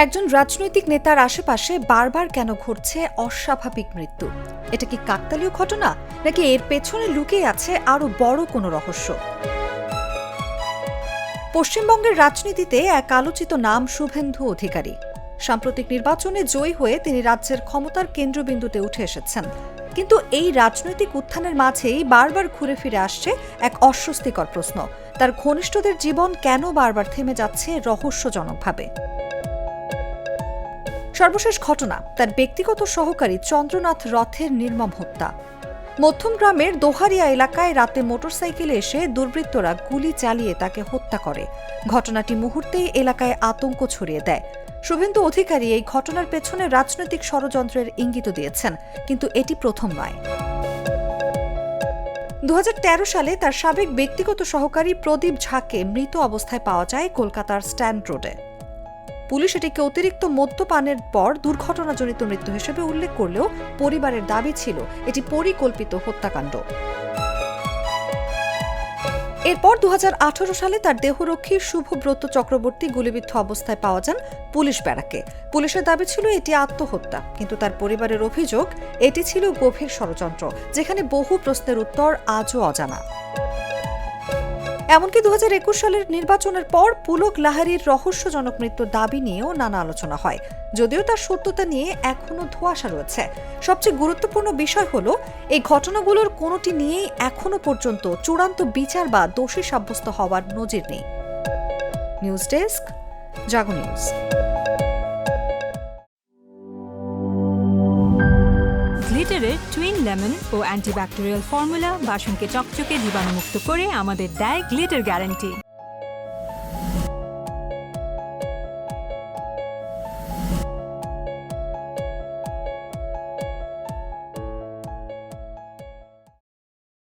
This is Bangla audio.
একজন রাজনৈতিক নেতার আশেপাশে বারবার কেন ঘটছে অস্বাভাবিক মৃত্যু? এটা কি কাকতালীয় ঘটনা, নাকি এর পেছনে লুকিয়ে আছে আরো বড় কোনো রহস্য? পশ্চিমবঙ্গের রাজনীতিতে এক আলোচিত নাম শুভেন্দু অধিকারী। সাম্প্রতিক নির্বাচনে জয়ী হয়ে তিনি রাজ্যের ক্ষমতার কেন্দ্রবিন্দুতে উঠে এসেছেন। কিন্তু এই রাজনৈতিক উত্থানের মাঝেই বারবার ঘুরে ফিরে আসছে এক অস্বস্তিকর প্রশ্ন: তার ঘনিষ্ঠদের জীবন কেন বারবার থেমে যাচ্ছে রহস্যজনকভাবে? সর্বশেষ ঘটনা তার ব্যক্তিগত সহকারী চন্দ্রনাথ রথের নির্মম হত্যা। মধ্যমগ্রামের দোহারিয়া এলাকায় রাতে মোটরসাইকেলে এসে দুর্বৃত্তরা গুলি চালিয়ে তাকে হত্যা করে। ঘটনাটি মুহূর্তেই এলাকায় আতঙ্ক ছড়িয়ে দেয়। শুভেন্দু অধিকারী এই ঘটনার পেছনে রাজনৈতিক ষড়যন্ত্রের ইঙ্গিত দিয়েছেন, কিন্তু এটি প্রথম নয়। 2013 সালে তার সাবেক ব্যক্তিগত সহকারী প্রদীপ ঝাকে মৃত অবস্থায় পাওয়া যায় কলকাতার স্ট্যান্ড রোডে। পুলিশ এটিকে অতিরিক্ত মদ্যপানের পর দুর্ঘটনাজনিত মৃত্যু হিসেবে উল্লেখ করলেও পরিবারের দাবি ছিল এটি পরিকল্পিত হত্যাকাণ্ড। এরপর 2018 সালে তার দেহরক্ষী শুভব্রত চক্রবর্তী গুলিবিদ্ধ অবস্থায় পাওয়া যান পুলিশ ব্যারাকে। পুলিশের দাবি ছিল এটি আত্মহত্যা, কিন্তু তার পরিবারের অভিযোগ এটি ছিল গভীর ষড়যন্ত্র, যেখানে বহু প্রশ্নের উত্তর আজও অজানা। এমনকি 2021 সালের নির্বাচনের পর পুলক লাহিড়ীর রহস্যজনক মৃত্যুর দাবি নিয়েও নানা আলোচনা হয়, যদিও তার সত্যতা নিয়ে এখনো ধোঁয়াশা রয়েছে। সবচেয়ে গুরুত্বপূর্ণ বিষয় হলো, এই ঘটনাগুলোর কোনোটি নিয়েই এখনো পর্যন্ত চূড়ান্ত বিচার বা দোষী সাব্যস্ত হওয়ার নজির নেই। নিউজ ডেস্ক, জাগো নিউজ। গ্লিটারের টুইন লেমন ও অ্যান্টিব্যাকটেরিয়াল ফর্মুলা বাসনকে চকচকে জীবাণুমুক্ত করে আমাদের দেয় গ্লিটার গ্যারান্টি।